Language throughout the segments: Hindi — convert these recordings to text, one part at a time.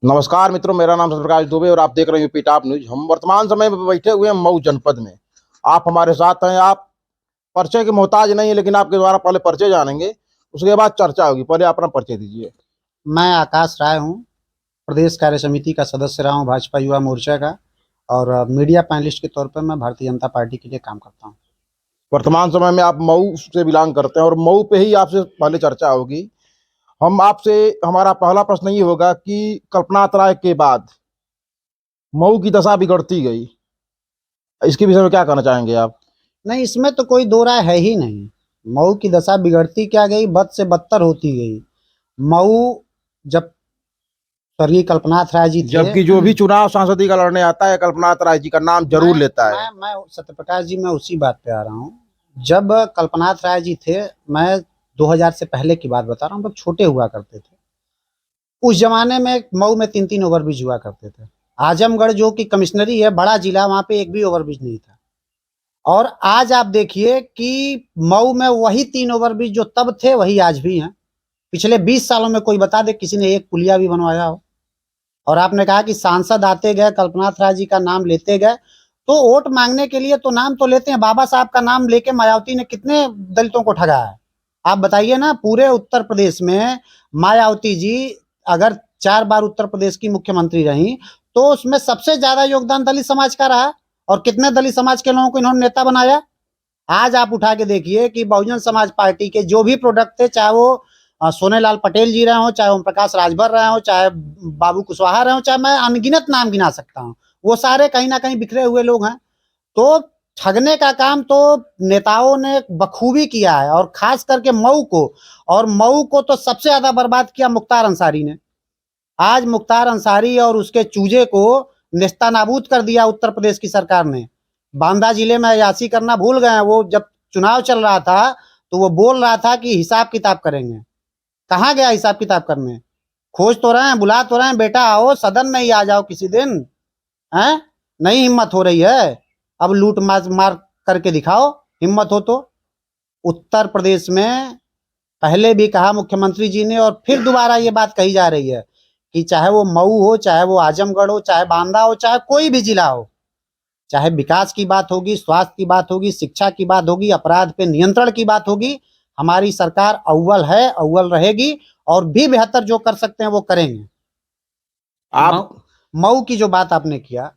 नमस्कार मित्रों, मेरा नाम सत्यप्रकाश दुबे और आप देख रहे हैं यूपी टॉप न्यूज। हम वर्तमान समय में बैठे हुए हैं मऊ जनपद में। आप हमारे साथ हैं। आप परिचय के मोहताज नहीं है, लेकिन आपके द्वारा पहले परिचय जानेंगे, उसके बाद चर्चा होगी। पहले अपना परिचय दीजिए। मैं आकाश राय हूँ। प्रदेश कार्य समिति का सदस्य रहा हूँ भाजपा युवा मोर्चा का। और मीडिया पैनलिस्ट के तौर पर मैं भारतीय जनता पार्टी के लिए काम करता हूँ। वर्तमान समय में आप मऊ से बिलोंग करते हैं और मऊ पे ही आपसे पहले चर्चा होगी। हम आपसे हमारा पहला प्रश्न ये होगा कि कल्पना राय के बाद मऊ की दशा बिगड़ती गई, इसके विषय में क्या कहना चाहेंगे आप? नहीं, इसमें तो कोई दो राय है ही नहीं। मऊ की दशा बिगड़ती क्या गई, बद से बदतर होती गई। मऊ जब स्वर्गीय कल्पनाथ राय जी थे, जबकि जो भी चुनाव सांसदीय का लड़ने आता है, कल्पना राय जी का नाम जरूर लेता है। मैं सत्यप्रकाश जी, मैं उसी बात पे आ रहा हूँ। जब कल्पनाथ राय जी थे, मैं 2000 से पहले की बात बता रहा हूँ, जब छोटे हुआ करते थे, उस जमाने में मऊ में 3-3 ओवरब्रिज हुआ करते थे। आजमगढ़ जो कि कमिश्नरी है, बड़ा जिला, वहां पे एक भी ओवरब्रिज नहीं था। और आज आप देखिए कि मऊ में वही 3 ओवरब्रिज जो तब थे वही आज भी हैं। पिछले 20 सालों में कोई बता दे किसी ने एक पुलिया भी बनवाया हो। और आपने कहा कि सांसद आते गए, कल्पनाथ राय जी का नाम लेते गए, तो वोट मांगने के लिए तो नाम तो लेते हैं। बाबा साहब का नाम लेके मायावती ने कितने दलितों को ठगा है? आप बताइए ना। पूरे उत्तर प्रदेश में मायावती जी अगर 4 बार उत्तर प्रदेश की मुख्यमंत्री रही, तो उसमें सबसे ज्यादा योगदान दलित समाज का रहा। और कितने दलित समाज के लोगों को इन्होंने नेता बनाया। आज आप उठा के देखिए कि बहुजन समाज पार्टी के जो भी प्रोडक्ट थे, चाहे वो सोनेलाल पटेल जी रहे हो, चाहे ओम प्रकाश राजभर रहे हो, चाहे बाबू कुशवाहा रहे हो, चाहे मैं अनगिनत नाम गिना सकता हूँ, वो सारे कहीं ना कहीं बिखरे हुए लोग हैं। तो ठगने का काम तो नेताओं ने बखूबी किया है, और खास करके मऊ को। और मऊ को तो सबसे ज्यादा बर्बाद किया मुख्तार अंसारी ने। आज मुख्तार अंसारी और उसके चूजे को नेस्तानाबूद कर दिया उत्तर प्रदेश की सरकार ने। बांदा जिले में अयासी करना भूल गए। वो जब चुनाव चल रहा था तो वो बोल रहा था कि हिसाब किताब करेंगे। कहाँ गया हिसाब किताब करने? खोज तो रहे हैं, बुला तो रहे हैं, बेटा आओ सदन में ही आ जाओ किसी दिन। हैं? नहीं हिम्मत हो रही है? अब लूट मार मार करके दिखाओ, हिम्मत हो तो। उत्तर प्रदेश में पहले भी कहा मुख्यमंत्री जी ने, और फिर दोबारा ये बात कही जा रही है कि चाहे वो मऊ हो, चाहे वो आजमगढ़ हो, चाहे बांदा हो, चाहे कोई भी जिला हो, चाहे विकास की बात होगी, स्वास्थ्य की बात होगी, शिक्षा की बात होगी, अपराध पे नियंत्रण की बात होगी, हमारी सरकार अव्वल है, अव्वल रहेगी। और भी बेहतर जो कर सकते हैं वो करेंगे। आप मऊ की जो बात आपने किया,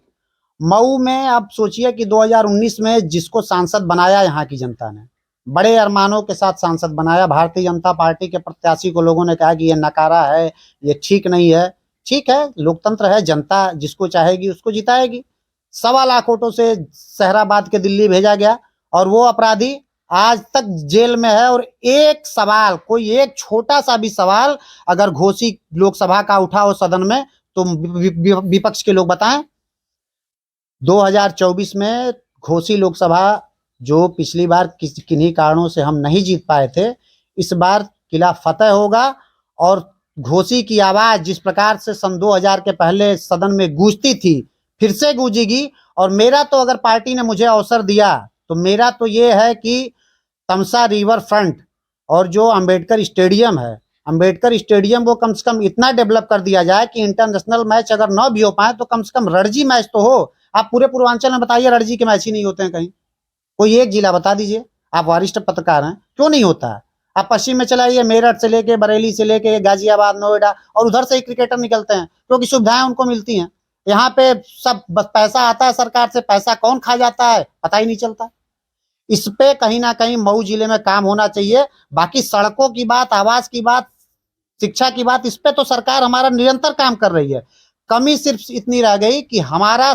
मऊ में आप सोचिए कि 2019 में जिसको सांसद बनाया यहाँ की जनता ने, बड़े अरमानों के साथ सांसद बनाया। भारतीय जनता पार्टी के प्रत्याशी को लोगों ने कहा कि ये नकारा है, ये ठीक नहीं है। ठीक है, लोकतंत्र है, जनता जिसको चाहेगी उसको जिताएगी। 1.25 लाख वोटों से सहराबाद के दिल्ली भेजा गया, और वो अपराधी आज तक जेल में है। और एक सवाल, कोई एक छोटा सा भी सवाल अगर घोसी लोकसभा का उठा हो सदन में, तो विपक्ष के लोग बताएं। 2024 में घोसी लोकसभा, जो पिछली बार किन्हीं कारणों से हम नहीं जीत पाए थे, इस बार किला फतेह होगा। और घोसी की आवाज जिस प्रकार से सन 2000 के पहले सदन में गूंजती थी, फिर से गूंजेगी। और मेरा तो, अगर पार्टी ने मुझे अवसर दिया, तो मेरा तो ये है कि तमसा रिवर फ्रंट और जो अंबेडकर स्टेडियम है, अंबेडकर स्टेडियम को कम से कम इतना डेवलप कर दिया जाए कि इंटरनेशनल मैच अगर न भी हो पाए तो कम से कम रणजी मैच तो हो। आप पूरे पूर्वांचल में बताइए, रणजी के मैच ही नहीं होते हैं कहीं। कोई एक जिला बता दीजिए। आप वरिष्ठ पत्रकार हैं, क्यों नहीं होता है? आप पश्चिम में चलाइए, मेरठ से लेके, बरेली से लेके, गाजियाबाद, नोएडा, और उधर से ही क्रिकेटर निकलते हैं क्योंकि सुविधाएं उनको मिलती हैं। यहाँ पे सब बस पैसा आता है सरकार से, पैसा कौन खा जाता है पता ही नहीं चलता। इस पे कहीं ना कहीं मऊ जिले में काम होना चाहिए। बाकी सड़कों की बात, आवास की बात, शिक्षा की बात, इस पे तो सरकार हमारा निरंतर काम कर रही है। कमी सिर्फ इतनी रह गई कि हमारा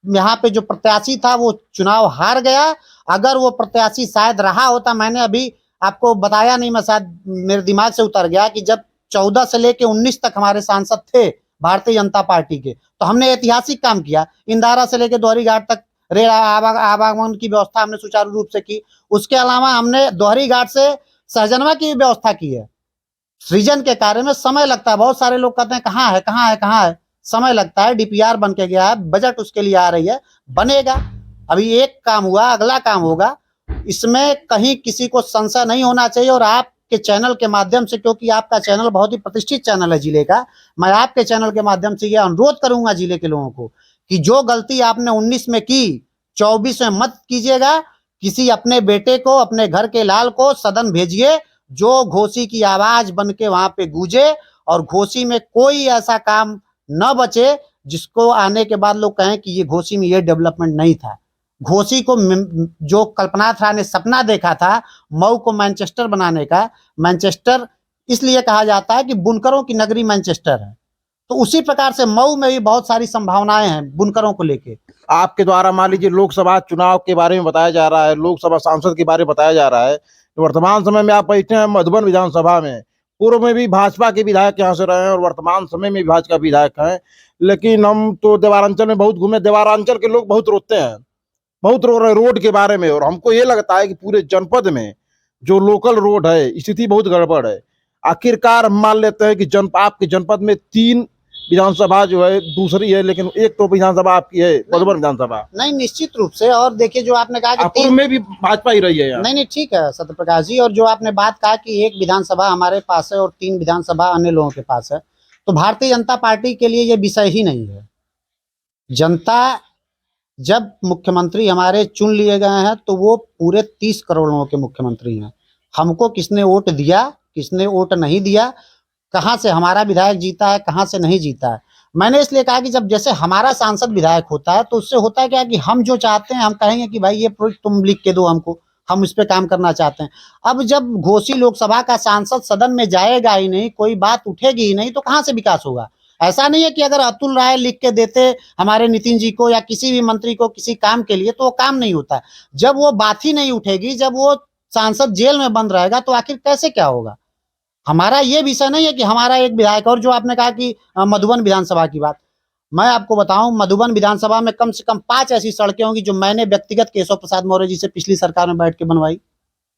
यहाँ पे जो प्रत्याशी था वो चुनाव हार गया। अगर वो प्रत्याशी शायद रहा होता, मैंने अभी आपको बताया नहीं, मैं शायद मेरे दिमाग से उतर गया कि जब 14 से लेके 19 तक हमारे सांसद थे भारतीय जनता पार्टी के, तो हमने ऐतिहासिक काम किया। इंदारा से लेके दोहरी घाट तक रेल आवागमन की व्यवस्था हमने सुचारू रूप से की। उसके अलावा हमने दोहरी घाट से सहजनवा की व्यवस्था की है। सृजन के कार्य में समय लगता है। बहुत सारे लोग कहते हैं कहाँ है, कहाँ है, कहाँ है। समय लगता है। डीपीआर बन के गया है, बजट उसके लिए आ रही है, बनेगा। अभी एक काम हुआ, अगला काम होगा। इसमें कहीं किसी को संशय नहीं होना चाहिए। और आप आपके चैनल के माध्यम से, क्योंकि आपका चैनल बहुत ही प्रतिष्ठित चैनल है जिले का, मैं आपके चैनल के माध्यम से यह अनुरोध करूंगा जिले के लोगों को कि जो गलती आपने 19 में की 24 में मत कीजिएगा। किसी अपने बेटे को, अपने घर के लाल को सदन भेजिए जो घोसी की आवाज बन के वहां पे गूंजे, और घोसी में कोई ऐसा काम न बचे जिसको आने के बाद लोग कहें कि ये घोसी में ये डेवलपमेंट नहीं था। घोसी को जो कल्पनाथ राय ने सपना देखा था मऊ को मैनचेस्टर बनाने का, मैनचेस्टर इसलिए कहा जाता है कि बुनकरों की नगरी मैनचेस्टर है, तो उसी प्रकार से मऊ में भी बहुत सारी संभावनाएं हैं बुनकरों को लेके। आपके द्वारा मान लीजिए लोकसभा चुनाव के बारे में बताया जा रहा है, लोकसभा सांसद के बारे में बताया जा रहा है, तो वर्तमान समय में आप बैठे हैं मधुबन विधानसभा में। पूर्व में भी भाजपा के विधायक यहाँ से रहे हैं और वर्तमान समय में भी भाजपा विधायक हैं, लेकिन हम तो देवारांचल में बहुत घूमे। देवारांचल के लोग बहुत रोते हैं, बहुत रो रहे रोड के बारे में, और हमको ये लगता है कि पूरे जनपद में जो लोकल रोड है स्थिति बहुत गड़बड़ है। आखिरकार हम मान लेते हैं कि आपके जनपद में 3 विधानसभा जो है दूसरी है, लेकिन एक तो विधानसभा आपकी है मधुबन विधानसभा। नहीं, निश्चित रूप से। और देखिए जो आपने कहा कि पूर्व में भी भाजपा ही रही है यहाँ। नहीं, ठीक है सत्यप्रकाश जी। और जो आपने बात कहा कि एक विधानसभा हमारे पास है और 3 विधानसभा अन्य लोगों के पास है, तो भारतीय जनता पार्टी के लिए ये विषय ही नहीं है। जनता जब मुख्यमंत्री हमारे चुन लिए गए हैं तो वो पूरे 30 करोड़ लोगों के मुख्यमंत्री हैं। हमको किसने वोट दिया, किसने वोट नहीं दिया, कहाँ से हमारा विधायक जीता है, कहाँ से नहीं जीता है, मैंने इसलिए कहा कि जब जैसे हमारा सांसद विधायक होता है तो उससे होता है क्या कि हम जो चाहते हैं हम कहेंगे कि भाई ये प्रोजेक्ट तुम लिख के दो हमको, हम इस पे काम करना चाहते हैं। अब जब घोसी लोकसभा का सांसद सदन में जाएगा ही नहीं, कोई बात उठेगी ही नहीं, तो कहाँ से विकास होगा। ऐसा नहीं है कि अगर अतुल राय लिख के देते हमारे नितिन जी को या किसी भी मंत्री को किसी काम के लिए तो वो काम नहीं होता। जब वो बात ही नहीं उठेगी, जब वो सांसद जेल में बंद रहेगा तो आखिर कैसे क्या होगा। हमारा ये विषय नहीं है कि हमारा एक विधायक, और जो आपने कहा कि मधुबन विधानसभा की बात, मैं आपको बताऊं मधुबन विधानसभा में कम से कम 5 ऐसी सड़कें होंगी जो मैंने व्यक्तिगत केशव प्रसाद मौर्य जी से पिछली सरकार में बैठ के बनवाई।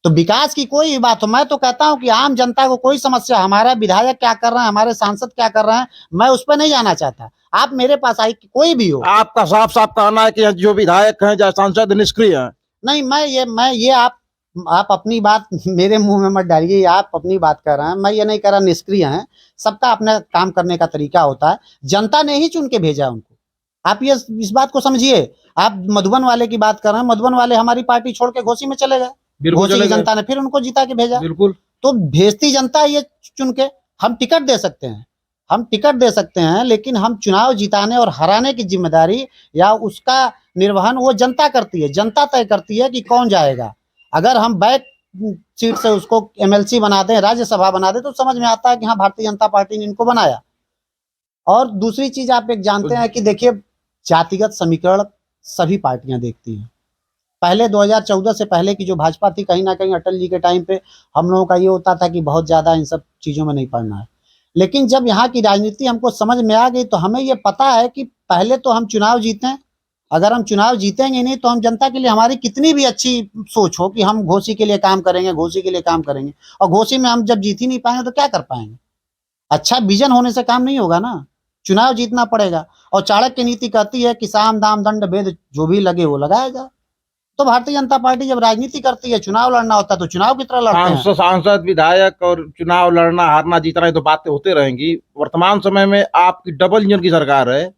तो विकास की कोई बात हो, मैं तो कहता हूं कि आम जनता को कोई समस्या, हमारा विधायक क्या कर रहे हैं, हमारे सांसद क्या कर रहे हैं, मैं उस पर नहीं जाना चाहता। आप मेरे पास आई, कोई भी हो। आपका साफ साफ कहना है कि जो विधायक हैं या सांसद निष्क्रिय हैं। नहीं, मैं ये आप अपनी बात मेरे मुंह में मत डालिए। आप अपनी बात कर रहे हैं, मैं ये नहीं कह रहा निष्क्रिय हैं। सबका अपना काम करने का तरीका होता है, जनता ने ही चुन के भेजा उनको। आप ये इस बात को समझिए। आप मधुबन वाले की बात कर रहे हैं, मधुबन वाले हमारी पार्टी छोड़ के घोसी में चले गए, घोसी की जनता ने फिर उनको जिता के भेजा। बिल्कुल, तो भेजती जनता ये चुन के। हम टिकट दे सकते हैं, हम टिकट दे सकते हैं, लेकिन हम चुनाव जिताने और हराने की जिम्मेदारी या उसका निर्वहन वो जनता करती है। जनता तय करती है कि कौन जाएगा। अगर हम बैक सीट से उसको एमएलसी बना दें, राज्यसभा बना दें, तो समझ में आता है कि हाँ भारतीय जनता पार्टी ने इनको बनाया। और दूसरी चीज आप एक जानते हैं कि देखिए जातिगत समीकरण सभी पार्टियां देखती हैं। पहले 2014 से पहले की जो भाजपा थी, कहीं ना कहीं अटल जी के टाइम पे हम लोगों का ये होता था कि बहुत ज्यादा इन सब चीजों में नहीं पड़ना है। लेकिन जब यहाँ की राजनीति हमको समझ में आ गई तो हमें ये पता है कि पहले तो हम चुनाव जीतें। अगर हम चुनाव जीतेंगे नहीं तो हम जनता के लिए, हमारी कितनी भी अच्छी सोच हो कि हम घोसी के लिए काम करेंगे, घोसी के लिए काम करेंगे, और घोसी में हम जब जीत ही नहीं पाएंगे तो क्या कर पाएंगे। अच्छा विजन होने से काम नहीं होगा ना, चुनाव जीतना पड़ेगा। और चाणक्य नीति कहती है कि साम दाम दंड भेद जो भी लगे वो लगाया जाए। तो भारतीय जनता पार्टी जब राजनीति करती है, चुनाव लड़ना होता है तो चुनाव की तरह लड़ते हैं। सांसद विधायक और चुनाव लड़ना हारना जीतना ये तो बातें होते रहेंगी। वर्तमान समय में आपकी डबल इंजन की सरकार है,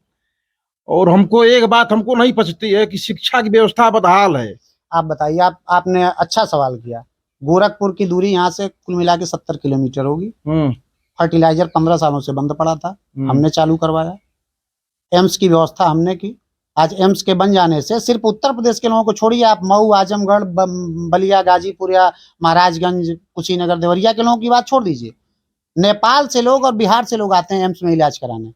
और हमको एक बात हमको नहीं पचती है कि शिक्षा की व्यवस्था बदहाल है। आप बताइए, आपने अच्छा सवाल किया। गोरखपुर की दूरी यहाँ से कुल मिला के 70 किलोमीटर होगी। फर्टिलाइजर 15 सालों से बंद पड़ा था, हमने चालू करवाया। एम्स की व्यवस्था हमने की। आज एम्स के बन जाने से सिर्फ उत्तर प्रदेश के लोगों को छोड़िए, आप मऊ, आजमगढ़, बलिया, गाजीपुर या महाराजगंज, कुशीनगर, देवरिया के लोगों की बात छोड़ दीजिए। नेपाल से लोग और बिहार से लोग आते हैं एम्स में इलाज कराने।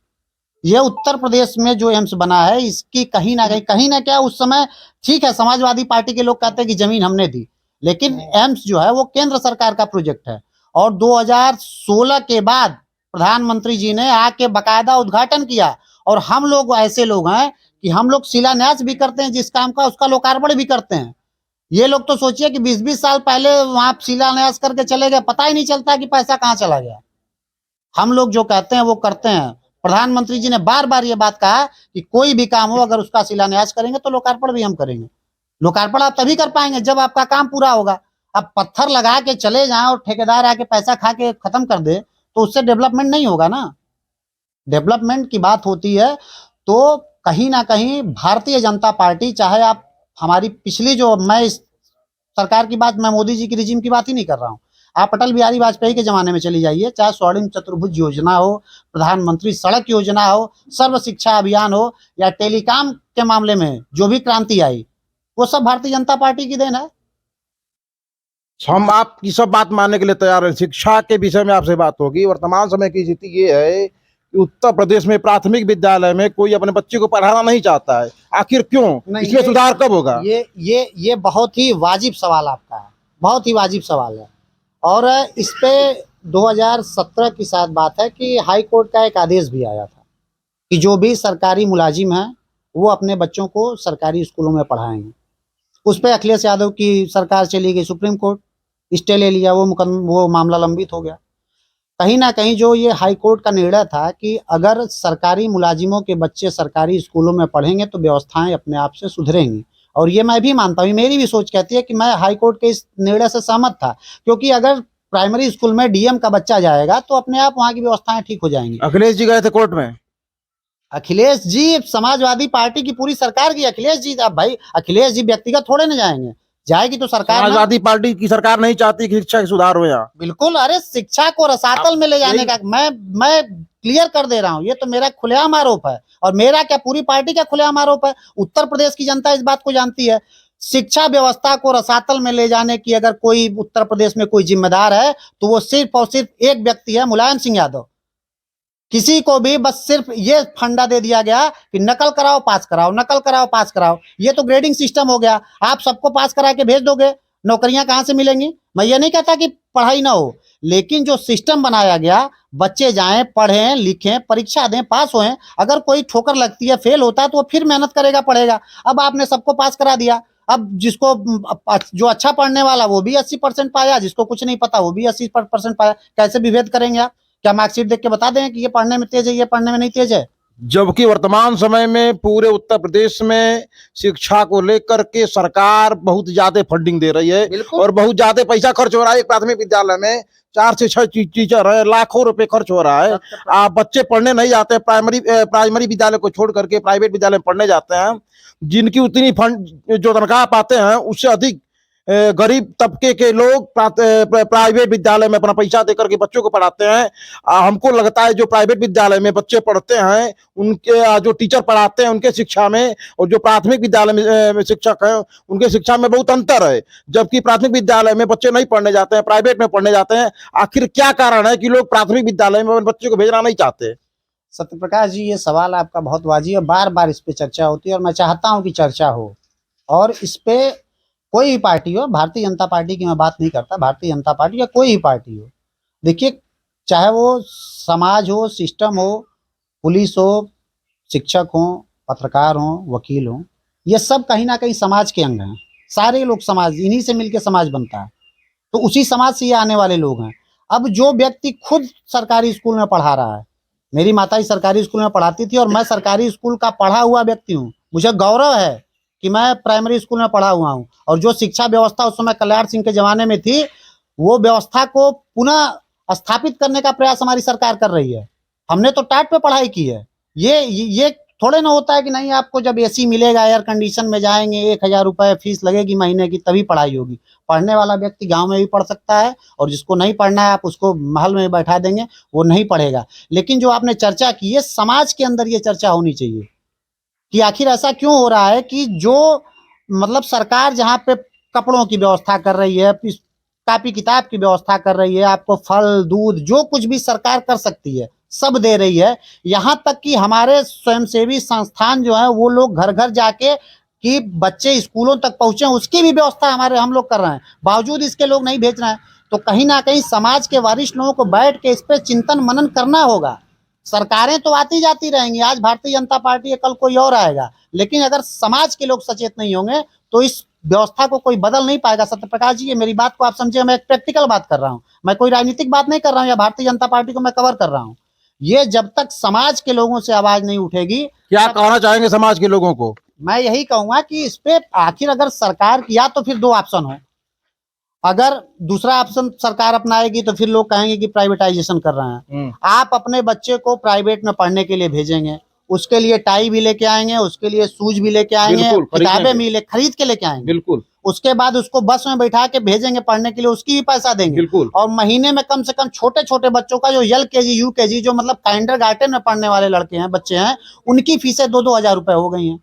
ये उत्तर प्रदेश में जो एम्स बना है, इसकी कहीं ना क्या उस समय ठीक है, समाजवादी पार्टी के लोग कहते हैं कि जमीन हमने दी, लेकिन एम्स जो है वो केंद्र सरकार का प्रोजेक्ट है। और 2016 के बाद प्रधानमंत्री जी ने आके बकायदा उद्घाटन किया। और हम लोग ऐसे लोग हैं कि हम लोग शिलान्यास भी करते हैं जिस काम का, उसका लोकार्पण भी करते हैं। ये लोग तो सोचिए कि 20-20 साल पहले वहां शिलान्यास करके चले गए, पता ही नहीं चलता कि पैसा कहाँ चला गया। हम लोग जो कहते हैं वो करते हैं। प्रधानमंत्री जी ने बार बार ये बात कहा कि कोई भी काम हो अगर उसका शिलान्यास करेंगे तो लोकार्पण भी हम करेंगे। लोकार्पण आप तभी कर पाएंगे जब आपका काम पूरा होगा। अब पत्थर लगा के चले जाएं और ठेकेदार आके पैसा खा के खत्म कर दे तो उससे डेवलपमेंट नहीं होगा ना। डेवलपमेंट की बात होती है तो कहीं ना कहीं भारतीय जनता पार्टी, चाहे आप हमारी पिछली जो, मैं इस सरकार की बात, मैं मोदी जी की रिजीम की बात ही नहीं कर रहा हूँ, आप अटल बिहारी वाजपेयी के जमाने में चली जाइए, चाहे स्वर्णिम चतुर्भुज योजना हो, प्रधानमंत्री सड़क योजना हो, सर्व शिक्षा अभियान हो, या टेलीकॉम के मामले में जो भी क्रांति आई, वो सब भारतीय जनता पार्टी की देन है। हम आपकी सब बात मानने के लिए तैयार हैं। शिक्षा के विषय में आपसे बात होगी। वर्तमान समय की स्थिति ये है कि उत्तर प्रदेश में प्राथमिक विद्यालय में कोई अपने बच्चे को पढ़ाना नहीं चाहता है। आखिर क्यों? नहीं, इसमें सुधार कब होगा? ये बहुत ही वाजिब सवाल आपका है, बहुत ही वाजिब सवाल है। और इस पे 2017 की शायद बात है कि हाई कोर्ट का एक आदेश भी आया था कि जो भी सरकारी मुलाजिम हैं वो अपने बच्चों को सरकारी स्कूलों में पढ़ाएंगे। उस पे अखिलेश यादव की सरकार चली गई सुप्रीम कोर्ट, स्टे ले लिया, वो मामला लंबित हो गया। कहीं ना कहीं जो ये हाई कोर्ट का निर्णय था कि अगर सरकारी मुलाजिमों के बच्चे सरकारी स्कूलों में पढ़ेंगे तो व्यवस्थाएं अपने आप से सुधरेंगी, और ये मैं भी मानता हूँ, मेरी भी सोच कहती है कि मैं हाई कोर्ट के इस निर्णय से सहमत था, क्योंकि अगर प्राइमरी स्कूल में डीएम का बच्चा जाएगा तो अपने आप वहाँ की व्यवस्थाएं ठीक हो जाएंगी। अखिलेश जी गए थे कोर्ट में। अखिलेश जी समाजवादी पार्टी की पूरी सरकार की, अखिलेश जी, अब भाई अखिलेश जी व्यक्तिगत थोड़े ना जाएंगे, जाएगी तो सरकार ना। समाजवादी पार्टी की सरकार नहीं चाहती कि शिक्षा की सुधार हो यहाँ। बिल्कुल, अरे शिक्षा को रसातल में ले जाने का मैं क्लियर कर दे रहा हूँ, ये तो मेरा खुलेआम आरोप है, और मेरा क्या पूरी पार्टी का खुलेआम आरोप है। उत्तर प्रदेश की जनता इस बात को जानती है। शिक्षा व्यवस्था को रसातल में ले जाने की अगर कोई उत्तर प्रदेश में कोई जिम्मेदार है तो वो सिर्फ और सिर्फ एक व्यक्ति है, मुलायम सिंह यादव। किसी को भी बस सिर्फ ये फंडा दे दिया गया कि नकल कराओ पास कराओ, नकल कराओ पास कराओ। ये तो ग्रेडिंग सिस्टम हो गया, आप सबको पास करा के भेज दोगे, नौकरियां कहां से मिलेंगी? मैं ये नहीं कहता कि पढ़ाई ना हो, लेकिन जो सिस्टम बनाया गया, बच्चे जाएं, पढ़ें, लिखें, परीक्षा दें, पास हों। अगर कोई ठोकर लगती है, फेल होता है तो वो फिर मेहनत करेगा, पढ़ेगा। अब आपने सबको पास करा दिया, अब जिसको जो अच्छा पढ़ने वाला वो भी 80% पाया, जिसको कुछ नहीं पता वो भी 80% पाया। कैसे विभेद करेंगे आप? क्या मार्कशीट देख के बता दें कि ये पढ़ने में तेज है, ये पढ़ने में नहीं तेज है? जबकि वर्तमान समय में पूरे उत्तर प्रदेश में शिक्षा को लेकर के सरकार बहुत ज्यादा फंडिंग दे रही है और बहुत ज्यादा पैसा खर्च हो रहा है। एक प्राथमिक विद्यालय में 4 से 6 टीचर है, लाखों रुपए खर्च हो रहा है। आप बच्चे पढ़ने नहीं जाते, प्राइमरी विद्यालय को छोड़ करके प्राइवेट विद्यालय में पढ़ने जाते हैं, जिनकी उतनी फंड जो तनख्वाह पाते हैं उससे अधिक गरीब तबके के लोग प्राइवेट विद्यालय में अपना पैसा देकर के बच्चों को पढ़ाते हैं। हमको लगता है जो प्राइवेट विद्यालय में बच्चे पढ़ते हैं उनके जो टीचर पढ़ाते हैं उनके शिक्षा में और जो प्राथमिक विद्यालय में शिक्षक हैं उनके शिक्षा में बहुत अंतर है। जबकि प्राथमिक विद्यालय में बच्चे नहीं पढ़ने जाते हैं, प्राइवेट में पढ़ने जाते हैं। आखिर क्या कारण है कि लोग प्राथमिक विद्यालय में बच्चे को भेजना नहीं चाहते? सत्यप्रकाश जी, ये सवाल आपका बहुत वाजिब है, बार बार इस पे चर्चा होती है और मैं चाहता हूं कि चर्चा हो। और इस पे कोई भी पार्टी हो, भारतीय जनता पार्टी की मैं बात नहीं करता, भारतीय जनता पार्टी या कोई भी पार्टी हो, देखिए, चाहे वो समाज हो, सिस्टम हो, पुलिस हो, शिक्षक हो, पत्रकार हो, वकील हो, ये सब कहीं ना कहीं समाज के अंग हैं। सारे लोग समाज, इन्हीं से मिलकर समाज बनता है, तो उसी समाज से ये आने वाले लोग हैं। अब जो व्यक्ति खुद सरकारी स्कूल में पढ़ा रहा है, मेरी माता ही सरकारी स्कूल में पढ़ाती थी और मैं सरकारी स्कूल का पढ़ा हुआ व्यक्ति हूँ, मुझे गौरव है कि मैं प्राइमरी स्कूल में पढ़ा हुआ हूँ। और जो शिक्षा व्यवस्था उस समय कल्याण सिंह के जमाने में थी, वो व्यवस्था को पुनः स्थापित करने का प्रयास हमारी सरकार कर रही है। हमने तो टाट पे पढ़ाई की है। ये थोड़े ना होता है कि नहीं आपको जब एसी मिलेगा, एयर कंडीशन में जाएंगे, 1000 रुपए फीस लगेगी महीने की, तभी पढ़ाई होगी। पढ़ने वाला व्यक्ति गांव में भी पढ़ सकता है, और जिसको नहीं पढ़ना है आप उसको महल में बैठा देंगे, वो नहीं पढ़ेगा। लेकिन जो आपने चर्चा की है, समाज के अंदर ये चर्चा होनी चाहिए कि आखिर ऐसा क्यों हो रहा है कि जो मतलब सरकार जहाँ पे कपड़ों की व्यवस्था कर रही है, कापी किताब की व्यवस्था कर रही है, आपको फल दूध जो कुछ भी सरकार कर सकती है सब दे रही है। यहाँ तक कि हमारे स्वयंसेवी संस्थान जो है वो लोग घर घर जाके कि बच्चे स्कूलों तक पहुंचे उसकी भी व्यवस्था हम लोग कर रहे हैं, बावजूद इसके लोग नहीं भेज रहे हैं। तो कहीं ना कहीं समाज के वरिष्ठ लोगों को बैठ के इस पर चिंतन मनन करना होगा। सरकारें तो आती जाती रहेंगी, आज भारतीय जनता पार्टी है, कल कोई और आएगा, लेकिन अगर समाज के लोग सचेत नहीं होंगे तो इस व्यवस्था को कोई बदल नहीं पाएगा। सत्यप्रकाश जी, ये मेरी बात को आप समझिए, मैं एक प्रैक्टिकल बात कर रहा हूँ, मैं कोई राजनीतिक बात नहीं कर रहा हूँ या भारतीय जनता पार्टी को मैं कवर कर रहा हूँ। ये जब तक समाज के लोगों से आवाज नहीं उठेगी। क्या कहना चाहेंगे समाज के लोगों को? मैं यही कहूंगा कि इस पे आखिर अगर सरकार किया तो फिर 2 ऑप्शन हो। अगर दूसरा ऑप्शन सरकार अपनाएगी तो फिर लोग कहेंगे कि प्राइवेटाइजेशन कर रहे हैं। आप अपने बच्चे को प्राइवेट में पढ़ने के लिए भेजेंगे, उसके लिए टाई भी लेके आएंगे, उसके लिए शूज भी लेके आएंगे, बिल्कुल, किताबें खरीदेंगे। भी खरीद के लेके आएंगे। बिल्कुल उसके बाद उसको बस में बैठा के भेजेंगे पढ़ने के लिए, उसकी भी पैसा देंगे। बिल्कुल और महीने में कम से कम छोटे छोटे बच्चों का जो LKG UKG जो मतलब काइंडरगार्टन में पढ़ने वाले लड़के हैं, बच्चे हैं, उनकी फीसें 2-2 हजार रुपए हो गई हैं।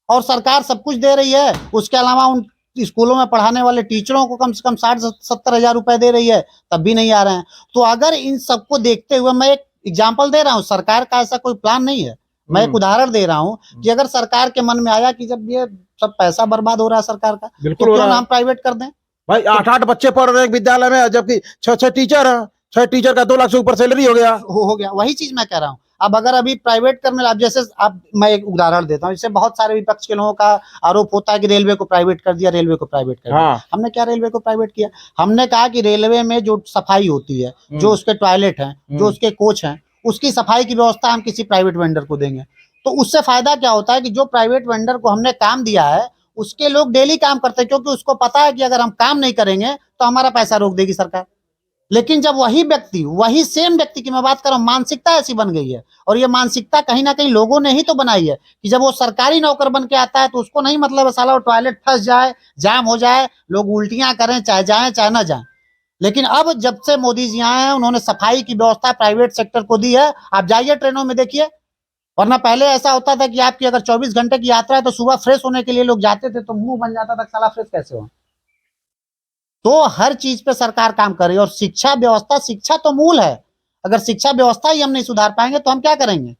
और सरकार सब कुछ दे रही है, उसके अलावा उन स्कूलों में पढ़ाने वाले टीचरों को कम से कम 60-70 हजार रुपए दे रही है, तब भी नहीं आ रहे हैं। तो अगर इन सबको देखते हुए, मैं एक एग्जाम्पल दे रहा हूँ, सरकार का ऐसा कोई प्लान नहीं है, मैं एक उदाहरण दे रहा हूँ कि अगर सरकार के मन में आया कि जब ये सब पैसा बर्बाद हो रहा है सरकार का, तो बिल्कुल हो क्यों रहा ना है हम प्राइवेट कर दें। भाई। 8-8 बच्चे पढ़ रहे हैं एक विद्यालय में, जबकि 6-6 टीचर हैं। 6 टीचर का 2 लाख से ऊपर सैलरी हो गया। हो गया, वही चीज मैं कह रहा हूँ। अब अगर अभी प्राइवेट करने लगा, जैसे अब मैं एक उदाहरण देता हूँ, इससे बहुत सारे विपक्ष के लोगों का आरोप होता है कि रेलवे को प्राइवेट कर दिया, रेलवे को प्राइवेट कर दिया। हाँ हमने क्या रेलवे को प्राइवेट किया? हमने कहा कि रेलवे में जो सफाई होती है, जो उसके टॉयलेट हैं, जो उसके कोच हैं, उसकी सफाई की व्यवस्था हम किसी प्राइवेट वेंडर को देंगे। तो उससे फायदा क्या होता है कि जो प्राइवेट वेंडर को हमने काम दिया है, उसके लोग डेली काम करते हैं, क्योंकि उसको पता है कि अगर हम काम नहीं करेंगे तो हमारा पैसा रोक देगी सरकार। लेकिन जब वही व्यक्ति, वही सेम व्यक्ति की मैं बात कर रहा हूँ, मानसिकता ऐसी बन गई है, और ये मानसिकता कहीं ना कहीं लोगों ने ही तो बनाई है कि जब वो सरकारी नौकर बन के आता है तो उसको नहीं मतलब है साला वो टॉयलेट फंस जाए, जाम हो जाए, लोग उल्टियां करें, चाहे जाए चाहे ना जाए। लेकिन अब जब से मोदी जी आए हैं, उन्होंने सफाई की व्यवस्था प्राइवेट सेक्टर को दी है। आप जाइए ट्रेनों में देखिए, वरना पहले ऐसा होता था कि आपकी अगर 24 घंटे की यात्रा है तो सुबह फ्रेश होने के लिए लोग जाते थे तो मुंह बन जाता था, साला फ्रेश कैसे हो। तो हर चीज पे सरकार काम कर रही है। और शिक्षा व्यवस्था, शिक्षा तो मूल है, अगर शिक्षा व्यवस्था ही हम नहीं सुधार पाएंगे तो हम क्या करेंगे।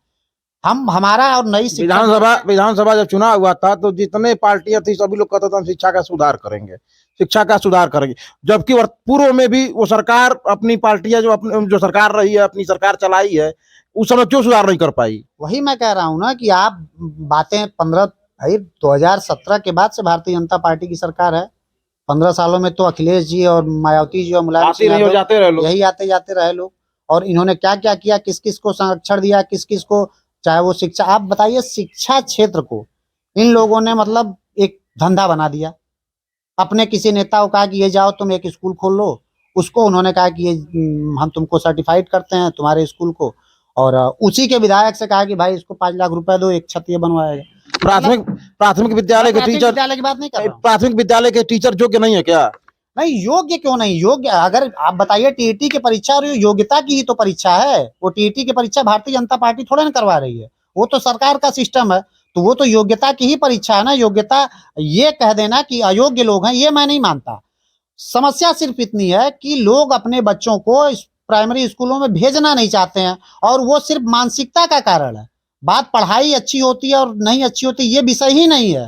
हम हमारा और नई शिक्षा विधानसभा जब चुनाव हुआ था तो जितने पार्टियां थी सभी लोग कहते थे हम शिक्षा का सुधार करेंगे, शिक्षा का सुधार करेंगे। जबकि पूर्व में भी वो सरकार, अपनी पार्टियां जो सरकार रही है, अपनी सरकार चलाई है, उस समय क्यों सुधार नहीं कर पाई। वही मैं कह रहा हूँ ना कि आप बातें 15 भाई 2017 के बाद से भारतीय जनता पार्टी की सरकार है। 15 सालों में तो अखिलेश जी और मायावती जी और मुलायम सिंह नहीं हो जाते रहे लोग, यही आते जाते रहे लोग। और इन्होंने क्या क्या किया, किस किस को संरक्षण दिया, किस किस को, चाहे वो शिक्षा, आप बताइए, शिक्षा क्षेत्र को इन लोगों ने मतलब एक धंधा बना दिया। अपने किसी नेता को कहा कि ये जाओ तुम एक स्कूल खोल लो, उसको उन्होंने कहा कि ये हम तुमको सर्टिफाइड करते हैं तुम्हारे स्कूल को, और उसी के विधायक से कहा कि भाई इसको 5 लाख रुपए दो, एक छत ये बनवाएगा। प्राथमिक विद्यालय के टीचर, विद्यालय की बात नहीं कर रहा हूं। प्राथमिक विद्यालय के टीचर योग्य नहीं है क्या? नहीं, योग्य क्यों नहीं, योग्य अगर आप बताइए, टीईटी की परीक्षा और योग्यता की ही तो परीक्षा है। वो टीईटी की परीक्षा भारतीय जनता पार्टी थोड़ा ना करवा रही है, वो तो सरकार का सिस्टम है। तो वो तो योग्यता की ही परीक्षा है ना। योग्यता ये कह देना कि अयोग्य लोग हैं, ये मैं नहीं मानता। समस्या सिर्फ इतनी है कि लोग अपने बच्चों को प्राइमरी स्कूलों में भेजना नहीं चाहते हैं, और वो सिर्फ मानसिकता का कारण है। बात पढ़ाई अच्छी होती है और नहीं अच्छी होती ये विषय ही नहीं है।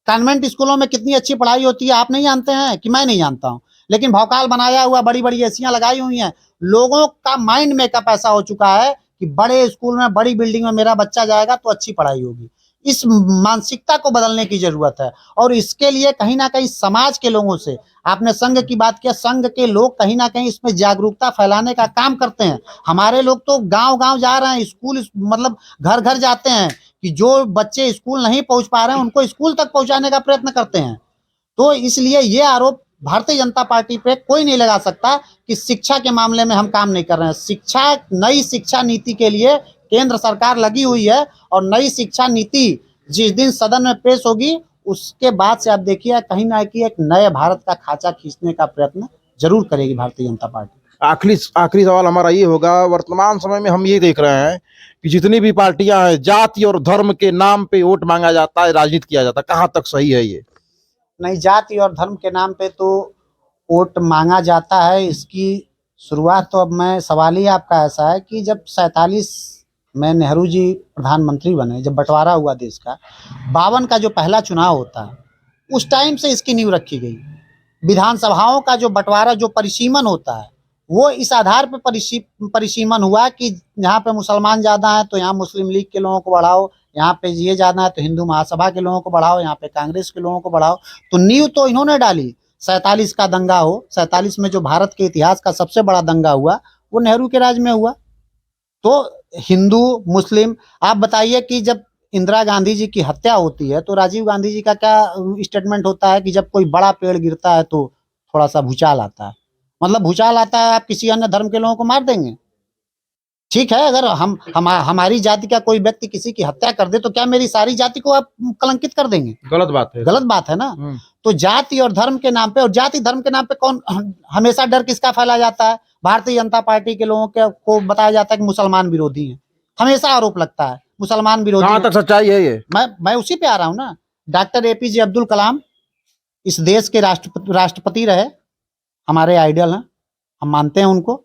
कॉन्वेंट स्कूलों में कितनी अच्छी पढ़ाई होती है आप नहीं जानते हैं कि मैं नहीं जानता हूं। लेकिन भौकाल बनाया हुआ, बड़ी बड़ी एसियां लगाई हुई हैं, लोगों का माइंड मेकअप ऐसा हो चुका है कि बड़े स्कूल में, बड़ी बिल्डिंग में मेरा बच्चा जाएगा तो अच्छी पढ़ाई होगी। इस मानसिकता को बदलने की जरूरत है, और इसके लिए कहीं ना कहीं समाज के लोगों से, आपने संघ की बात किया, संघ के लोग कहीं ना कहीं इसमें जागरूकता फैलाने का काम करते हैं। हमारे लोग तो गांव गांव जा रहे हैं, स्कूल मतलब घर घर जाते हैं, कि जो बच्चे स्कूल नहीं पहुंच पा रहे हैं उनको स्कूल तक पहुंचाने का प्रयत्न करते हैं। तो इसलिए ये आरोप भारतीय जनता पार्टी पे कोई नहीं लगा सकता कि शिक्षा के मामले में हम काम नहीं कर रहे हैं। शिक्षा, नई शिक्षा नीति के लिए केंद्र सरकार लगी हुई है, और नई शिक्षा नीति जिस दिन सदन में पेश होगी उसके बाद से आप देखिए कहीं ना कहीं एक नए भारत का खाचा खींचने का प्रयत्न जरूर करेगी भारतीय जनता पार्टी। आखिरी सवाल हमारा ये होगा, वर्तमान समय में हम ये देख रहे हैं कि जितनी भी पार्टियां हैं, जाति और धर्म के नाम पे वोट मांगा जाता है, राजनीति किया जाता है, कहाँ तक सही है ये? नहीं, जाति और धर्म के नाम पे तो वोट मांगा जाता है। इसकी शुरुआत तो, अब मैं सवाल ही आपका ऐसा है कि जब 47 में नेहरू जी प्रधानमंत्री बने, जब बंटवारा हुआ देश का, 52 का जो पहला चुनाव होता है, उस टाइम से इसकी नींव रखी गई। विधानसभाओं का जो बंटवारा, जो परिसीमन होता है, वो इस आधार पर परिसीमन हुआ कि यहाँ पे मुसलमान ज्यादा हैं तो यहाँ मुस्लिम लीग के लोगों को बढ़ाओ, यहाँ पे ये ज्यादा है तो हिंदू महासभा के लोगों को बढ़ाओ, यहाँ पे कांग्रेस के लोगों को बढ़ाओ। तो नींव तो इन्होंने डाली। 47 का दंगा हो, 47 में जो भारत के इतिहास का सबसे बड़ा दंगा हुआ, वो नेहरू के राज में हुआ। तो हिंदू मुस्लिम, आप बताइए कि जब इंदिरा गांधी जी की हत्या होती है तो राजीव गांधी जी का क्या स्टेटमेंट होता है कि जब कोई बड़ा पेड़ गिरता है तो थोड़ा सा भूचाल आता है। मतलब भूचाल आता है, आप किसी अन्य धर्म के लोगों को मार देंगे। ठीक है, अगर हमारी जाति का कोई व्यक्ति किसी की हत्या कर दे तो क्या मेरी सारी जाति को आप कलंकित कर देंगे? गलत बात है। गलत बात है ना। तो जाति और धर्म के नाम पे, और जाति धर्म के नाम पे कौन हमेशा डर किसका फैलाया जाता है? भारतीय जनता पार्टी के लोगों को बताया जाता है कि मुसलमान विरोधी हैं। हमेशा आरोप लगता है मुसलमान विरोधी कहाँ तक सच्चाई है ये? मैं उसी पे आ रहा हूँ ना। डॉक्टर एपीजे अब्दुल कलाम इस देश के राष्ट्रपति रहे, हमारे आइडल हैं, हम मानते हैं उनको।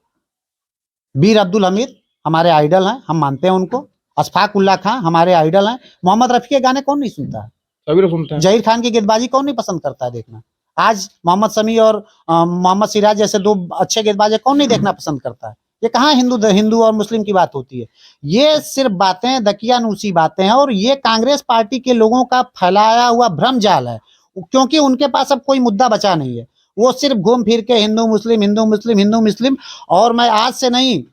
बीर अब्दुल हमीद हमारे आइडल हैं, हम मानते हैं उनको। अशफाक उल्ला खां हमारे आइडल हैं। मोहम्मद रफी के गाने कौन नहीं सुनता है? सभी लोग सुनते हैं। जहीर खान की गेंदबाजी कौन नहीं पसंद करता है देखना? आज मोहम्मद शमी और मोहम्मद सिराज जैसे दो अच्छे गेंदबाज कौन नहीं देखना पसंद करता है? ये कहाँ हिंदू और मुस्लिम की बात होती है? ये सिर्फ बातें दकियानूसी बातें हैं, और ये कांग्रेस पार्टी के लोगों का फैलाया हुआ भ्रम जाल है, क्योंकि उनके पास अब कोई मुद्दा बचा नहीं है। वो सिर्फ घूम फिर के हिंदू मुस्लिम हिंदू मुस्लिम हिंदू मुस्लिम। और मैं आज से नहीं,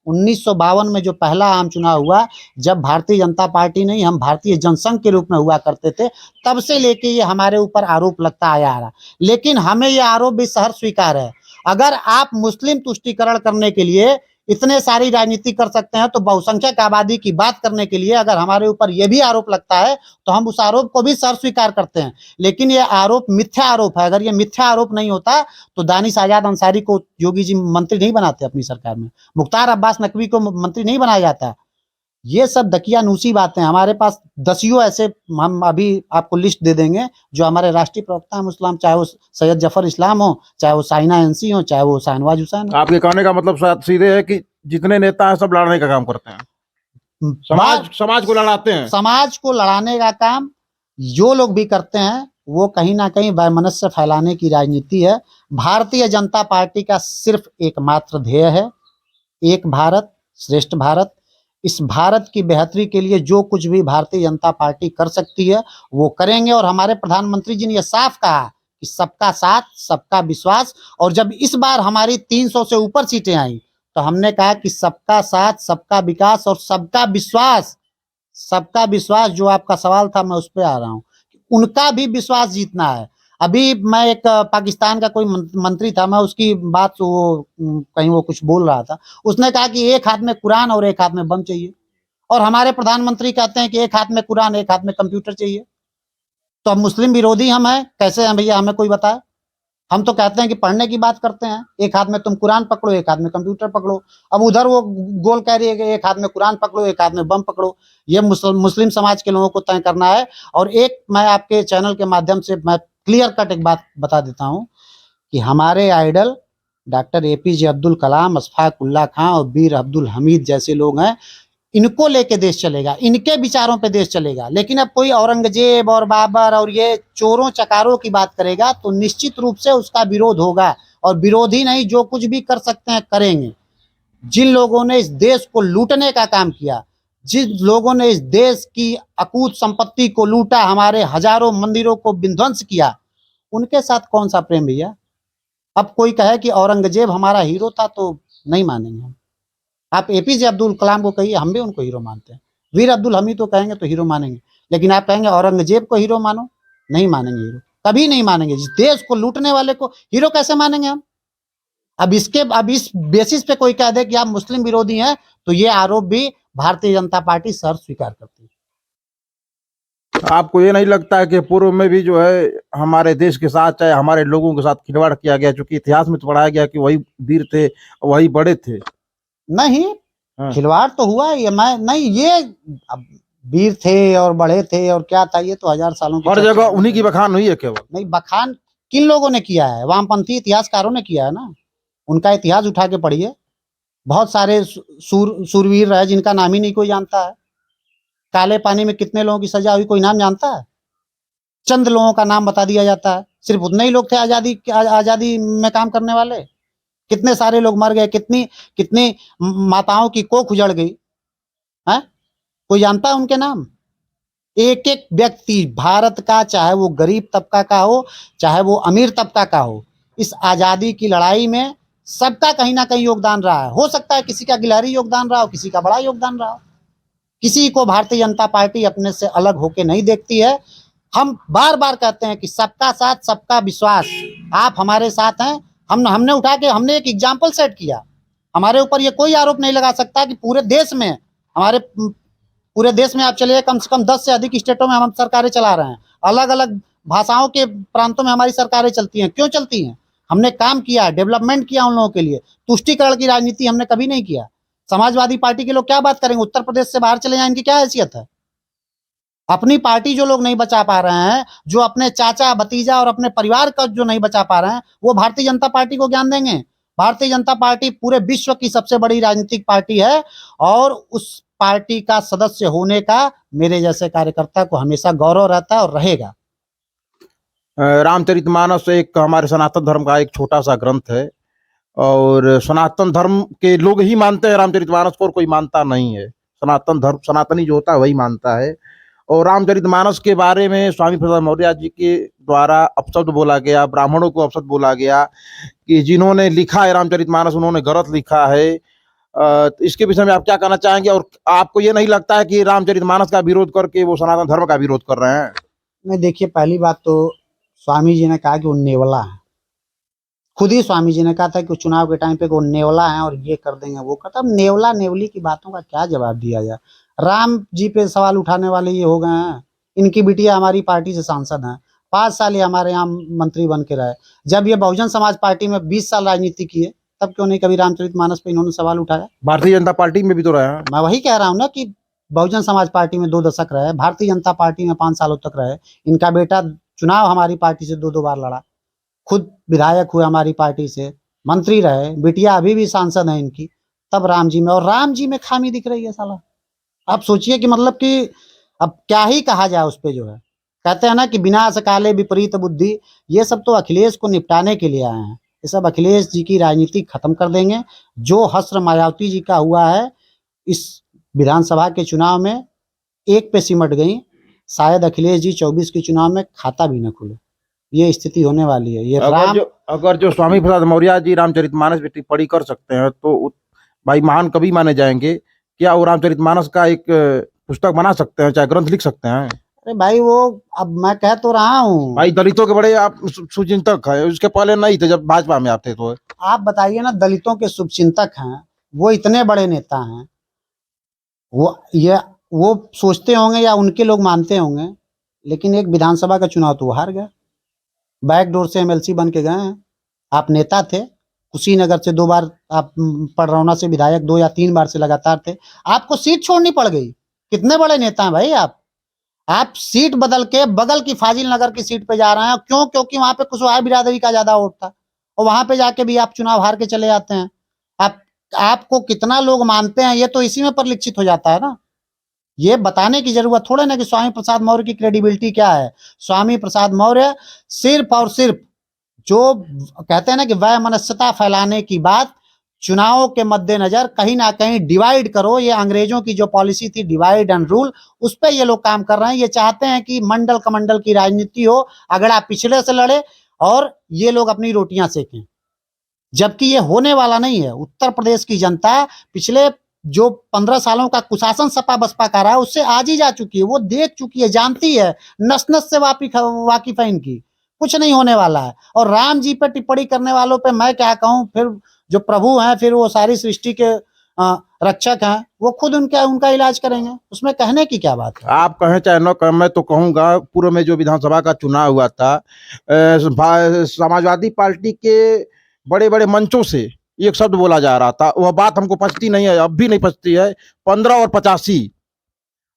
1952 में जो पहला आम चुनाव हुआ, जब भारतीय जनता पार्टी नहीं, हम भारतीय जनसंघ के रूप में हुआ करते थे, तब से लेके ये हमारे ऊपर आरोप लगता आया आ रहा। लेकिन हमें ये आरोप भी सहर्ष स्वीकार है। अगर आप मुस्लिम तुष्टीकरण करने के लिए इतने सारी राजनीति कर सकते हैं, तो बहुसंख्यक आबादी की बात करने के लिए अगर हमारे ऊपर यह भी आरोप लगता है, तो हम उस आरोप को भी सहर्ष स्वीकार करते हैं। लेकिन ये आरोप मिथ्या आरोप है। अगर ये मिथ्या आरोप नहीं होता तो दानिश आजाद अंसारी को योगी जी मंत्री नहीं बनाते अपनी सरकार में, मुख्तार अब्बास नकवी को मंत्री नहीं बनाया जाता। ये सब दकियानूसी बातें। हमारे पास दसियों ऐसे, हम अभी आपको लिस्ट दे देंगे, जो हमारे राष्ट्रीय प्रवक्ता हैं मुस्लिम, चाहे वो सैयद जफर इस्लाम हो, चाहे वो साइना एनसी हो, चाहे वो शाहनवाज हुसैन हो। आपके कहने का मतलब सीधे है कि जितने नेता हैं सब लड़ने का काम करते हैं, समाज को लड़ाते हैं। समाज को लड़ाने का काम जो लोग भी करते हैं, वो कहीं ना कहीं वैमनस्य फैलाने की राजनीति है। भारतीय जनता पार्टी का सिर्फ एकमात्र ध्येय है, एक भारत श्रेष्ठ भारत। इस भारत की बेहतरी के लिए जो कुछ भी भारतीय जनता पार्टी कर सकती है वो करेंगे। और हमारे प्रधानमंत्री जी ने यह साफ कहा कि सबका साथ सबका विश्वास। और जब इस बार हमारी 300 से ऊपर सीटें आई, तो हमने कहा कि सबका साथ सबका विकास और सबका विश्वास। सबका विश्वास जो आपका सवाल था, मैं उस पर आ रहा हूँ, उनका भी विश्वास जीतना है। अभी मैं एक पाकिस्तान का कोई मंत्री था, मैं उसकी बात कहीं वो कुछ बोल रहा था, उसने कहा कि एक हाथ में कुरान और एक हाथ में बम चाहिए। और हमारे प्रधानमंत्री कहते हैं कि एक हाथ में कुरान एक हाथ में कंप्यूटर चाहिए। तो अब मुस्लिम विरोधी हम हैं? कैसे हैं भैया, हमें कोई बताए। हम तो कहते हैं कि पढ़ने की बात करते हैं, एक हाथ में तुम कुरान पकड़ो एक हाथ में कंप्यूटर पकड़ो। अब उधर वो गोल कह रही है कि एक हाथ में कुरान पकड़ो एक हाथ में बम पकड़ो। ये मुस्लिम समाज के लोगों को तय करना है। और एक मैं आपके चैनल के माध्यम से मैं क्लियर कट एक बात बता देता हूँ कि हमारे idol doctor APJ Abdul Kalam, Ashfaq Ulla खां और बीर अब्दुल हमीद जैसे लोग हैं। इनको लेके देश चलेगा, इनके विचारों पे देश चलेगा। लेकिन अब कोई औरंगजेब और बाबर और ये चोरों चकारों की बात करेगा, तो निश्चित रूप से उसका विरोध होगा। और विरोधी नहीं, जो कुछ भी कर सकते हैं करेंगे। जिन लोगों ने इस देश को लूटने का काम किया, जिन लोगों ने इस देश की अकूत संपत्ति को लूटा, हमारे हजारों मंदिरों को विध्वंस किया, उनके साथ कौन सा प्रेम भैया। अब कोई कहे कि औरंगजेब हमारा हीरो था, तो नहीं मानेंगे हम। आप एपीजे अब्दुल कलाम को कहिए, हम भी उनको हीरो मानते हैं। वीर अब्दुल हमीद को कहेंगे तो हीरो मानेंगे। लेकिन आप कहेंगे औरंगजेब को हीरो मानो, नहीं मानेंगे हीरो, कभी नहीं मानेंगे। जिस देश को लूटने वाले को हीरो कैसे मानेंगे हम? अब इस बेसिस पे कोई कह दे कि आप मुस्लिम विरोधी हैं, तो ये आरोप भी भारतीय जनता पार्टी सहर्ष स्वीकार करती है। आपको ये नहीं लगता है कि पूर्व में भी जो है हमारे देश के साथ, चाहे हमारे लोगों के साथ खिलवाड़ किया गया, चूंकि इतिहास में तो पढ़ाया गया कि वही वीर थे, वही बड़े थे? नहीं, खिलवाड़ तो हुआ ही है। मैं नहीं, ये अब वीर थे और बड़े थे और क्या था, ये तो 1000 सालों की हर जगह उन्हीं की बखान हुई है केवल। नहीं, बखान किन लोगों ने किया है? वामपंथी इतिहासकारों ने किया है ना। उनका इतिहास उठा के पढ़िए। बहुत सारे सूरवीर रहे जिनका नाम ही नहीं कोई जानता है। काले पानी में कितने लोगों की सजा हुई, कोई नाम जानता है? चंद लोगों का नाम बता दिया जाता है। सिर्फ उतने ही लोग थे आजादी में काम करने वाले। कितने सारे लोग मर गए, कितनी कितनी माताओं की कोख उजड़ गई है, कोई जानता है उनके नाम? एक एक व्यक्ति भारत का, चाहे वो गरीब तबका का हो चाहे वो अमीर तबका का हो, इस आजादी की लड़ाई में सबका कहीं ना कहीं योगदान रहा है। हो सकता है किसी का गिलहरी योगदान रहा हो, किसी का बड़ा योगदान रहा हो। किसी को भारतीय जनता पार्टी अपने से अलग होके नहीं देखती है। हम बार बार कहते हैं कि सबका साथ सबका विश्वास, आप हमारे साथ हैं। हमने उठा के हमने एक एग्जाम्पल सेट किया। हमारे ऊपर ये कोई आरोप नहीं लगा सकता कि पूरे देश में पूरे देश में आप चलिए, कम से कम 10 से अधिक स्टेटों में हम सरकारें चला रहे हैं। अलग अलग भाषाओं के प्रांतों में हमारी सरकारें चलती हैं। क्यों चलती हैं? हमने काम किया, डेवलपमेंट किया उन लोगों के लिए। तुष्टीकरण की राजनीति हमने कभी नहीं किया। समाजवादी पार्टी के लोग क्या बात करेंगे? उत्तर प्रदेश से बाहर चले जाए, इनकी क्या हैसियत है? अपनी पार्टी जो लोग नहीं बचा पा रहे हैं, जो अपने चाचा भतीजा और अपने परिवार का जो नहीं बचा पा रहे हैं, वो भारतीय जनता पार्टी को ज्ञान देंगे? भारतीय जनता पार्टी पूरे विश्व की सबसे बड़ी राजनीतिक पार्टी है और उस पार्टी का सदस्य होने का मेरे जैसे कार्यकर्ता को हमेशा गौरव रहता है और रहेगा। रामचरितमानस एक हमारे सनातन धर्म का एक छोटा सा ग्रंथ है और सनातन धर्म के लोग ही मानते हैं रामचरितमानस को, और कोई मानता नहीं है। सनातन धर्म, सनातनी जो होता है वही मानता है। और रामचरितमानस के बारे में स्वामी प्रसाद मौर्य जी के द्वारा अपशब्द बोला गया, ब्राह्मणों को अपशब्द बोला गया कि जिन्होंने लिखा है रामचरितमानस उन्होंने गलत लिखा है। तो इसके विषय में आप क्या कहना चाहेंगे? और आपको ये नहीं लगता है कि रामचरितमानस का विरोध करके वो सनातन धर्म का विरोध कर रहे हैं? नहीं, देखिए, पहली बात तो स्वामी जी ने कहा कि वो नेवला है। खुद ही स्वामी जी ने कहा था कि चुनाव के टाइम पे वो नेवला है और ये कर देंगे वो करता। अब नेवला नेवली की बातों का क्या जवाब दिया जाए? राम जी पे सवाल उठाने वाले ये हो गए हैं। इनकी बिटिया हमारी पार्टी से सांसद हैं, 5 साल ये हमारे यहाँ मंत्री बन के रहे। जब ये बहुजन समाज पार्टी में 20 साल राजनीति की है, तब क्यों नहीं कभी रामचरितमानस पे इन्होंने सवाल उठाया? भारतीय जनता पार्टी में भी तो रहे हैं। मैं वही कह रहा हूँ ना कि बहुजन समाज पार्टी में 2 दशक रहे, भारतीय जनता पार्टी में 5 सालों तक रहे। इनका बेटा चुनाव हमारी पार्टी से 2-2 बार लड़ा, खुद विधायक हुए हमारी पार्टी से, मंत्री रहे, बिटिया अभी भी सांसद है इनकी। तब राम जी में, और राम जी में खामी दिख रही है साला। आप सोचिए कि मतलब कि अब क्या ही कहा जाए उस पे जो है। कहते हैं ना कि विनाश काले विपरीत बुद्धि, ये सब तो अखिलेश को निपटाने के लिए आए हैं। ये सब अखिलेश जी की राजनीति खत्म कर देंगे। जो हश्र मायावती जी का हुआ है इस विधानसभा के चुनाव में, एक पे सिमट गई। शायद अखिलेश जी 24 के चुनाव में खाता भी न खुले, ये स्थिति होने वाली है। ये अगर जो स्वामी प्रसाद मौर्य जी रामचरितमानस पे टिप्पणी कर सकते हैं तो भाई महान कवि माने जाएंगे। क्या वो रामचरितमानस का एक पुस्तक बना सकते हैं, चाहे ग्रंथ लिख सकते हैं? अरे भाई, वो अब मैं कह तो रहा हूँ भाई, दलितों के बड़े आप शुभचिंतक हैं, उसके पहले नहीं थे जब भाजपा में आप थे तो। आप बताइए ना, दलितों के शुभचिंतक हैं, वो इतने बड़े नेता हैं, वो सोचते होंगे या उनके लोग मानते होंगे, लेकिन एक विधानसभा का चुनाव तो वो हार गए। बैकडोर से एमएलसी बन के गए हैं। आप नेता थे, कुशीनगर से 2 बार आप पडरौना से विधायक 2 या 3 बार से लगातार थे, आपको सीट छोड़नी पड़ गई। कितने बड़े नेता हैं भाई आप सीट बदल के बगल की फाजिल नगर की सीट पे जा रहे हैं। क्यों? क्योंकि वहां पे कुशवाहा बिरादरी का ज्यादा वोट था और वहां पे जाके भी आप चुनाव हार के चले जाते हैं। आपको कितना लोग मानते हैं ये तो इसी में परिलक्षित हो जाता है ना। ये बताने की जरूरत थोड़ा ना कि स्वामी प्रसाद मौर्य की क्रेडिबिलिटी क्या है। स्वामी प्रसाद मौर्य सिर्फ और सिर्फ जो कहते हैं ना कि वैमनस्यता फैलाने की बात, चुनावों के मद्देनजर कहीं ना कहीं डिवाइड करो, ये अंग्रेजों की जो पॉलिसी थी डिवाइड एंड रूल, उस पर ये लोग काम कर रहे हैं। ये चाहते हैं कि मंडल कमंडल की राजनीति हो, अगड़ा पिछड़े से लड़े और ये लोग अपनी रोटियां सेकें, जबकि ये होने वाला नहीं है। उत्तर प्रदेश की जनता पिछले जो 15 सालों का कुशासन सपा बसपा का रहा है उससे आज ही जा चुकी है। वो देख चुकी है, जानती है, नस नस से वाकिफ है इनकी। कुछ नहीं होने वाला है। और राम जी पे टिप्पणी करने वालों पे मैं क्या कहूं, फिर जो प्रभु हैं, फिर वो सारी सृष्टि के रक्षक हैं, वो खुद उनका इलाज करेंगे, उसमें कहने की क्या बात है। आप कहें चाहे न कहें, मैं तो कहूंगा पूर्व में जो विधानसभा का चुनाव हुआ था, समाजवादी पार्टी के बड़े बड़े मंचों से एक शब्द बोला जा रहा था, वह बात हमको पचती नहीं है, अब भी नहीं पचती है। 15 और 85,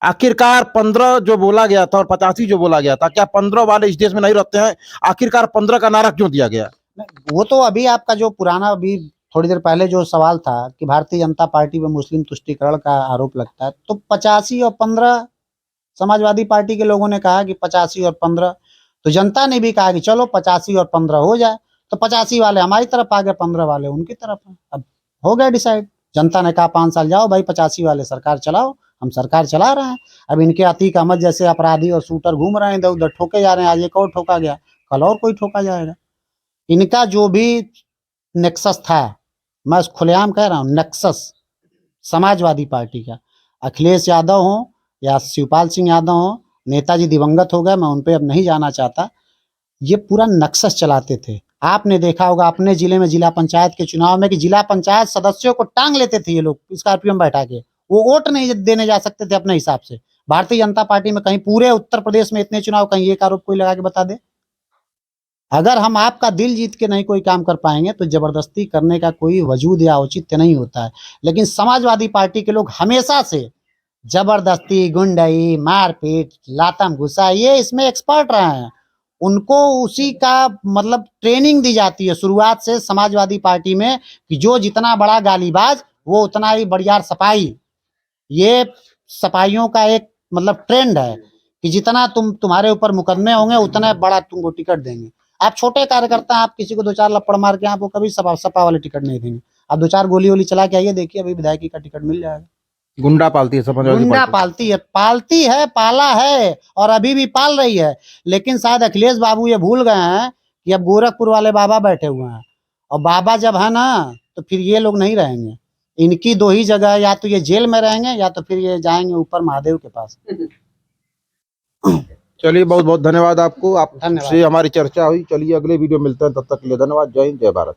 आखिरकार 15 जो बोला गया था और 85 जो बोला गया था, क्या 15 वाले इस देश में नहीं रहते हैं? आखिरकार 15 का नारा क्यों दिया गया? वो तो अभी आपका जो पुराना, अभी थोड़ी देर पहले जो सवाल था कि भारतीय जनता पार्टी में मुस्लिम तुष्टीकरण का आरोप लगता है, तो 85 और 15 समाजवादी पार्टी के लोगों ने कहा कि 85 और 15, तो जनता ने भी कहा कि चलो 85 और 15 हो जाए। तो 85 वाले हमारी तरफ आ गए, 15 वाले उनकी तरफ। अब हो गया डिसाइड। जनता ने कहा 5 साल जाओ भाई, 85 वाले सरकार चलाओ, हम सरकार चला रहे हैं। अब इनके अतीक अहमद जैसे अपराधी और शूटर घूम रहे हैं इधर उधर, ठोके जा रहे हैं। आज एक और ठोका गया, कल और कोई ठोका जाएगा। इनका जो भी नेक्सस था, मैं खुलेआम कह रहा हूँ, नेक्सस समाजवादी पार्टी का, अखिलेश यादव हो या शिवपाल सिंह यादव हो नेताजी दिवंगत हो गए, मैं उन पे अब नहीं जाना चाहता। ये पूरा नक्सस चलाते थे। आपने देखा होगा अपने जिले में जिला पंचायत के चुनाव में कि जिला पंचायत सदस्यों को टांग लेते थे ये लोग स्कॉर्पियो में बैठा के, वो वोट नहीं देने जा सकते थे अपने हिसाब से। भारतीय जनता पार्टी में कहीं पूरे उत्तर प्रदेश में इतने चुनाव, कहीं एक आरोप कोई लगा के बता दे। अगर हम आपका दिल जीत के नहीं कोई काम कर पाएंगे तो जबरदस्ती करने का कोई वजूद या औचित्य नहीं होता है। लेकिन समाजवादी पार्टी के लोग हमेशा से जबरदस्ती, गुंडई, मारपीट, लातम घुसा, ये इसमें एक्सपर्ट रहे हैं। उनको उसी का मतलब ट्रेनिंग दी जाती है शुरुआत से समाजवादी पार्टी में कि जो जितना बड़ा गालीबाज वो उतना ही बढ़िया सपाई। ये सपाइयों का एक मतलब ट्रेंड है कि जितना तुम्हारे ऊपर मुकदमे होंगे उतना बड़ा तुमको टिकट देंगे। आप छोटे कार्यकर्ता, आप किसी को 2-4 लपड़ मार के आपको कभी सपा वाले टिकट नहीं देंगे। आप 2-4 गोली वोली चला के आइए, देखिए अभी विधायकी का टिकट मिल जाएगा। गुंडा पालती है समाजवादी गुंडा पार्टी। पालती है, पाला है और अभी भी पाल रही है। लेकिन शायद अखिलेश बाबू ये भूल गए हैं कि अब गोरखपुर वाले बाबा बैठे हुए हैं, और बाबा जब है ना तो फिर ये लोग नहीं रहेंगे। इनकी 2 ही जगह, या तो ये जेल में रहेंगे या तो फिर ये जाएंगे ऊपर महादेव के पास। चलिए, बहुत बहुत धन्यवाद आपको, आपसे धन्यवाद। हमारी चर्चा हुई। चलिए अगले वीडियो मिलते हैं, तब तक के लिए धन्यवाद। जय हिंद, जय भारत।